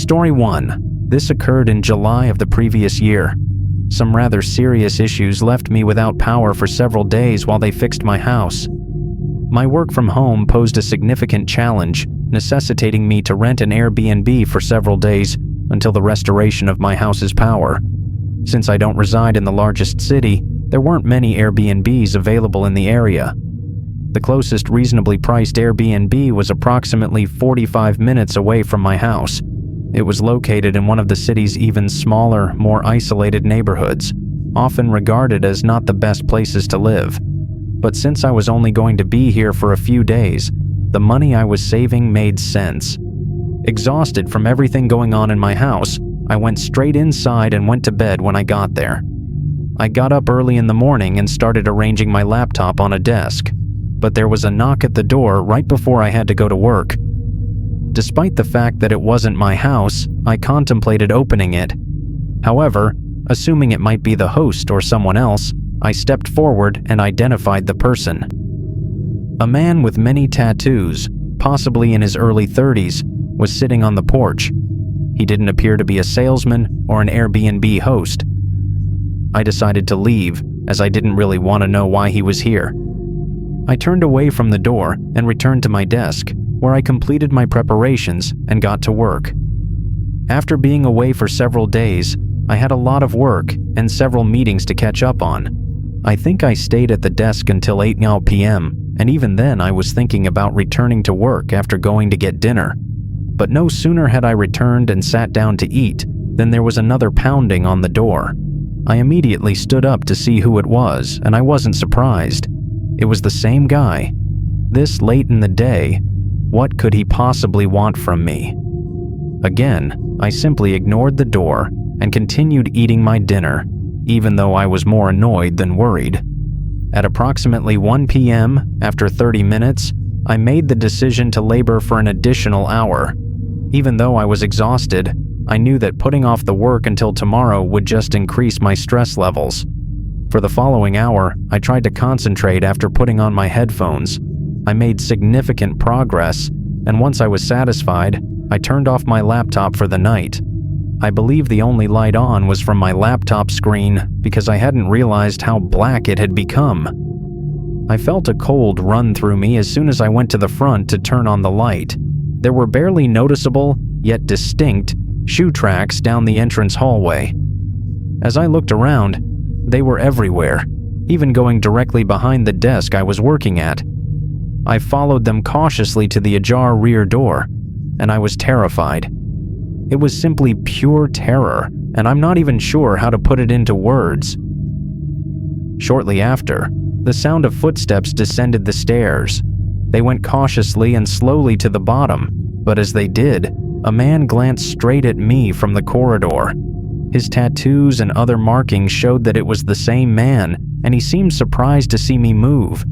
Story 1. This occurred in July of the previous year. Some rather serious issues left me without power for several days while they fixed my house. My work from home posed a significant challenge, necessitating me to rent an Airbnb for several days until the restoration of my house's power. Since I don't reside in the largest city, there weren't many Airbnbs available in the area. The closest reasonably priced Airbnb was approximately 45 minutes away from my house. It was located in one of the city's even smaller, more isolated neighborhoods, often regarded as not the best places to live. But since I was only going to be here for a few days, the money I was saving made sense. Exhausted from everything going on in my house, I went straight inside and went to bed when I got there. I got up early in the morning and started arranging my laptop on a desk, but there was a knock at the door right before I had to go to work. Despite the fact that it wasn't my house, I contemplated opening it. However, assuming it might be the host or someone else, I stepped forward and identified the person. A man with many tattoos, possibly in his early 30s, was sitting on the porch. He didn't appear to be a salesman or an Airbnb host. I decided to leave, as I didn't really want to know why he was here. I turned away from the door and returned to my desk, where I completed my preparations and got to work. After being away for several days, I had a lot of work and several meetings to catch up on. I think I stayed at the desk until 8 p.m., and even then I was thinking about returning to work after going to get dinner. But no sooner had I returned and sat down to eat than there was another pounding on the door. I immediately stood up to see who it was, and I wasn't surprised. It was the same guy. This late in the day, what could he possibly want from me? Again, I simply ignored the door and continued eating my dinner, even though I was more annoyed than worried. At approximately 1 p.m., after 30 minutes, I made the decision to labor for an additional hour. Even though I was exhausted, I knew that putting off the work until tomorrow would just increase my stress levels. For the following hour, I tried to concentrate after putting on my headphones. I made significant progress, and once I was satisfied, I turned off my laptop for the night. I believe the only light on was from my laptop screen because I hadn't realized how black it had become. I felt a cold run through me as soon as I went to the front to turn on the light. There were barely noticeable, yet distinct, shoe tracks down the entrance hallway. As I looked around, they were everywhere, even going directly behind the desk I was working at. I followed them cautiously to the ajar rear door, and I was terrified. It was simply pure terror, and I'm not even sure how to put it into words. Shortly after, the sound of footsteps descended the stairs. They went cautiously and slowly to the bottom, but as they did, a man glanced straight at me from the corridor. His tattoos and other markings showed that it was the same man, and he seemed surprised to see me move.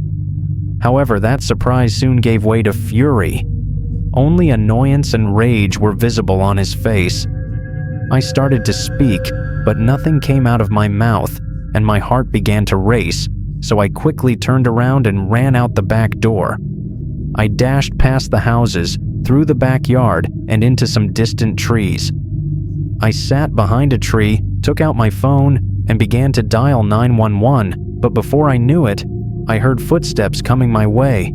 However, that surprise soon gave way to fury. Only annoyance and rage were visible on his face. I started to speak, but nothing came out of my mouth, and my heart began to race, so I quickly turned around and ran out the back door. I dashed past the houses, through the backyard, and into some distant trees. I sat behind a tree, took out my phone, and began to dial 911, but before I knew it, I heard footsteps coming my way.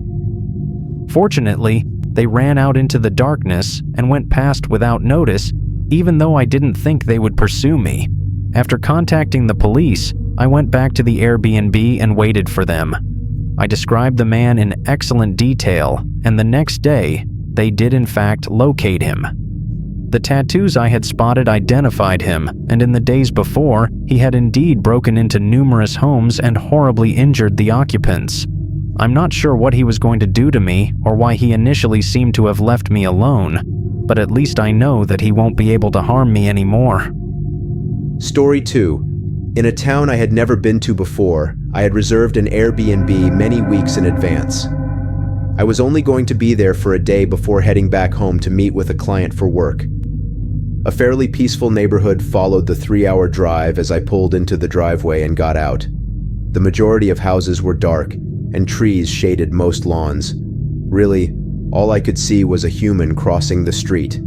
Fortunately, they ran out into the darkness and went past without notice, even though I didn't think they would pursue me. After contacting the police, I went back to the Airbnb and waited for them. I described the man in excellent detail, and the next day, they did in fact locate him. The tattoos I had spotted identified him, and in the days before, he had indeed broken into numerous homes and horribly injured the occupants. I'm not sure what he was going to do to me or why he initially seemed to have left me alone, but at least I know that he won't be able to harm me anymore. Story 2. In a town I had never been to before, I had reserved an Airbnb many weeks in advance. I was only going to be there for a day before heading back home to meet with a client for work. A fairly peaceful neighborhood followed the 3-hour drive as I pulled into the driveway and got out. The majority of houses were dark, and trees shaded most lawns. Really, all I could see was a human crossing the street.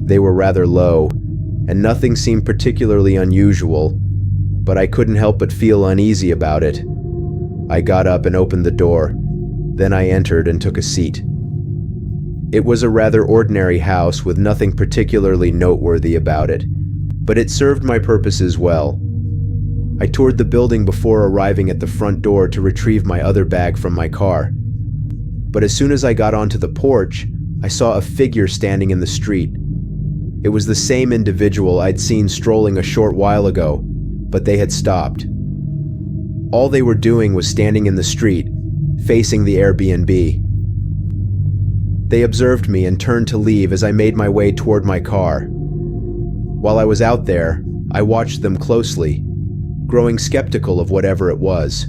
They were rather low, and nothing seemed particularly unusual, but I couldn't help but feel uneasy about it. I got up and opened the door. Then I entered and took a seat. It was a rather ordinary house with nothing particularly noteworthy about it, but it served my purposes well. I toured the building before arriving at the front door to retrieve my other bag from my car. But as soon as I got onto the porch, I saw a figure standing in the street. It was the same individual I'd seen strolling a short while ago, but they had stopped. All they were doing was standing in the street, facing the Airbnb. They observed me and turned to leave as I made my way toward my car. While I was out there, I watched them closely, growing skeptical of whatever it was.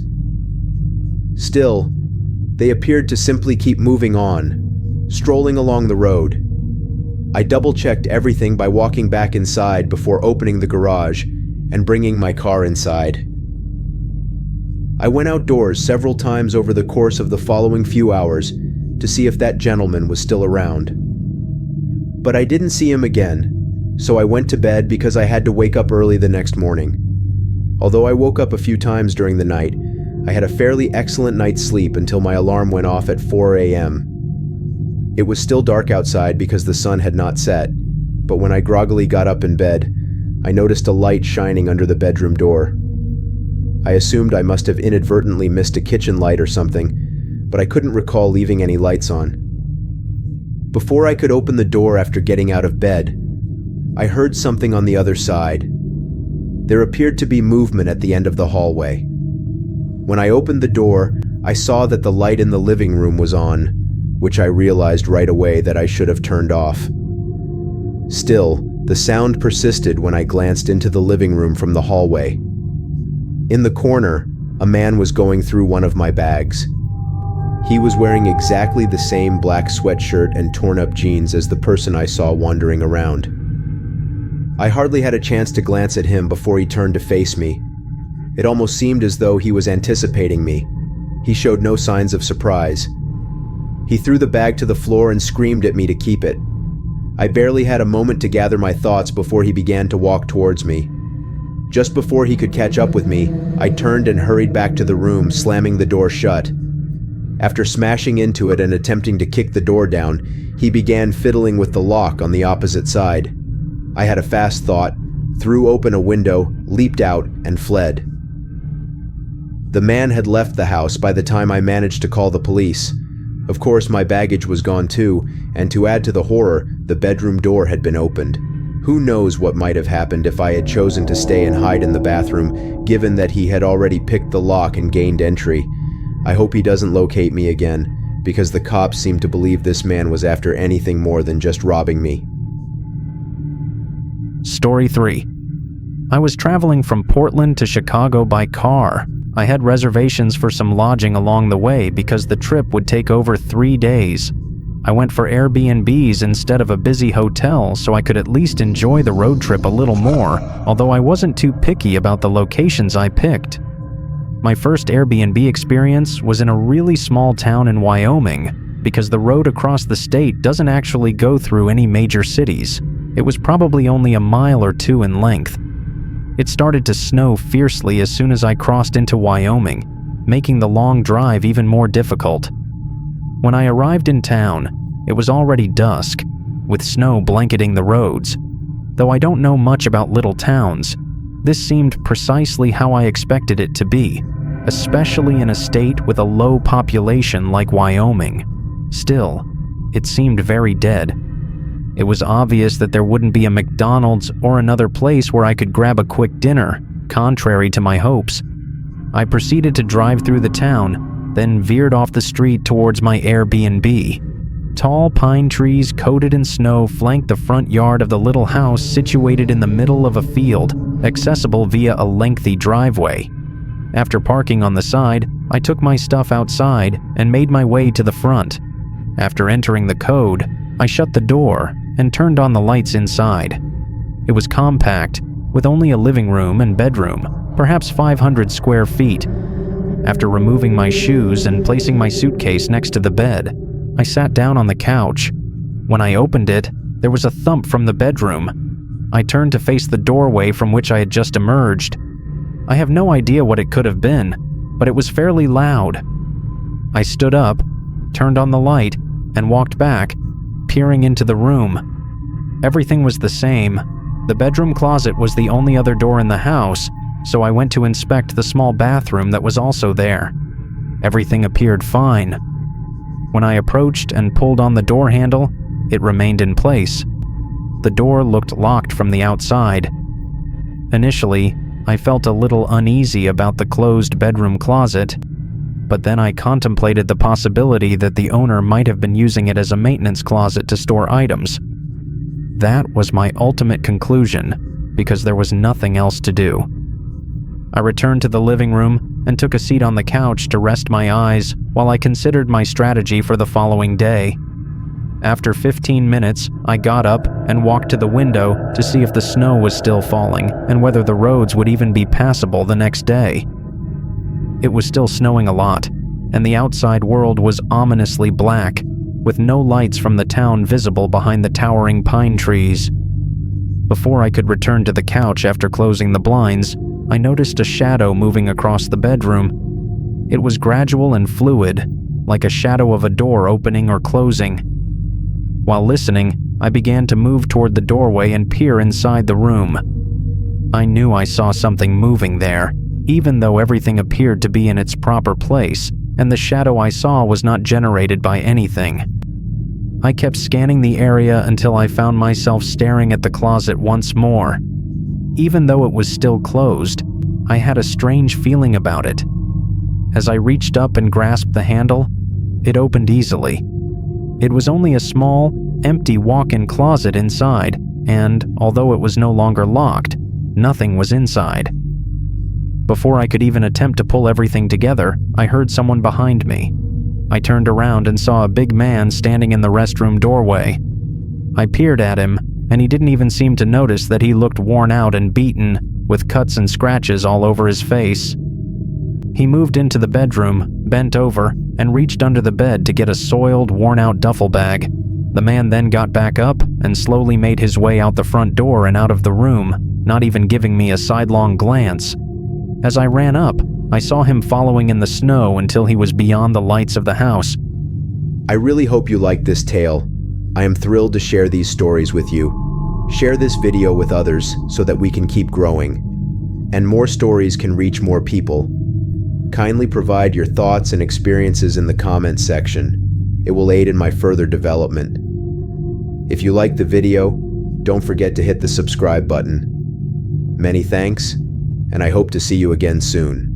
Still, they appeared to simply keep moving on, strolling along the road. I double-checked everything by walking back inside before opening the garage and bringing my car inside. I went outdoors several times over the course of the following few hours to see if that gentleman was still around. But I didn't see him again, so I went to bed because I had to wake up early the next morning. Although I woke up a few times during the night, I had a fairly excellent night's sleep until my alarm went off at 4 a.m. It was still dark outside because the sun had not set, but when I groggily got up in bed, I noticed a light shining under the bedroom door. I assumed I must have inadvertently missed a kitchen light or something, but I couldn't recall leaving any lights on. Before I could open the door after getting out of bed, I heard something on the other side. There appeared to be movement at the end of the hallway. When I opened the door, I saw that the light in the living room was on, which I realized right away that I should have turned off. Still, the sound persisted when I glanced into the living room from the hallway. In the corner, a man was going through one of my bags. He was wearing exactly the same black sweatshirt and torn-up jeans as the person I saw wandering around. I hardly had a chance to glance at him before he turned to face me. It almost seemed as though he was anticipating me. He showed no signs of surprise. He threw the bag to the floor and screamed at me to keep it. I barely had a moment to gather my thoughts before he began to walk towards me. Just before he could catch up with me, I turned and hurried back to the room, slamming the door shut. After smashing into it and attempting to kick the door down, he began fiddling with the lock on the opposite side. I had a fast thought, threw open a window, leaped out, and fled. The man had left the house by the time I managed to call the police. Of course, my baggage was gone too, and to add to the horror, the bedroom door had been opened. Who knows what might have happened if I had chosen to stay and hide in the bathroom, given that he had already picked the lock and gained entry. I hope he doesn't locate me again, because the cops seem to believe this man was after anything more than just robbing me. Story 3. I was traveling from Portland to Chicago by car. I had reservations for some lodging along the way because the trip would take over 3 days. I went for Airbnbs instead of a busy hotel so I could at least enjoy the road trip a little more, although I wasn't too picky about the locations I picked. My first Airbnb experience was in a really small town in Wyoming because the road across the state doesn't actually go through any major cities. It was probably only a mile or two in length. It started to snow fiercely as soon as I crossed into Wyoming, making the long drive even more difficult. When I arrived in town, it was already dusk, with snow blanketing the roads. Though I don't know much about little towns, this seemed precisely how I expected it to be, especially in a state with a low population like Wyoming. Still, it seemed very dead. It was obvious that there wouldn't be a McDonald's or another place where I could grab a quick dinner, contrary to my hopes. I proceeded to drive through the town, then veered off the street towards my Airbnb. Tall pine trees coated in snow flanked the front yard of the little house situated in the middle of a field, accessible via a lengthy driveway. After parking on the side, I took my stuff outside and made my way to the front. After entering the code, I shut the door and turned on the lights inside. It was compact, with only a living room and bedroom, perhaps 500 square feet. After removing my shoes and placing my suitcase next to the bed, I sat down on the couch. When I opened it, There was a thump from the bedroom. I turned to face the doorway from which I had just emerged. I have no idea what it could have been, but it was fairly loud. I stood up, turned on the light, and walked back, peering into the room. Everything was the same. The bedroom closet was the only other door in the house, so I went to inspect the small bathroom that was also there. Everything appeared fine. When I approached and pulled on the door handle, it remained in place. The door looked locked from the outside. Initially, I felt a little uneasy about the closed bedroom closet, but then I contemplated the possibility that the owner might have been using it as a maintenance closet to store items. That was my ultimate conclusion, because there was nothing else to do. I returned to the living room and took a seat on the couch to rest my eyes while I considered my strategy for the following day. After 15 minutes, I got up and walked to the window to see if the snow was still falling and whether the roads would even be passable the next day. It was still snowing a lot, and the outside world was ominously black, with no lights from the town visible behind the towering pine trees. Before I could return to the couch after closing the blinds, I noticed a shadow moving across the bedroom. It was gradual and fluid, like a shadow of a door opening or closing. While listening, I began to move toward the doorway and peer inside the room. I knew I saw something moving there, even though everything appeared to be in its proper place, and the shadow I saw was not generated by anything. I kept scanning the area until I found myself staring at the closet once more. Even though it was still closed, I had a strange feeling about it. As I reached up and grasped the handle, it opened easily. It was only a small, empty walk-in closet inside, and although it was no longer locked, nothing was inside. Before I could even attempt to pull everything together, I heard someone behind me. I turned around and saw a big man standing in the restroom doorway. I peered at him, and he didn't even seem to notice that he looked worn out and beaten, with cuts and scratches all over his face. He moved into the bedroom, bent over, and reached under the bed to get a soiled, worn-out duffel bag. The man then got back up and slowly made his way out the front door and out of the room, not even giving me a sidelong glance. As I ran up, I saw him following in the snow until he was beyond the lights of the house. I really hope you liked this tale. I am thrilled to share these stories with you. Share this video with others so that we can keep growing, and more stories can reach more people. Kindly provide your thoughts and experiences in the comments section. It will aid in my further development. If you liked the video, don't forget to hit the subscribe button. Many thanks, and I hope to see you again soon.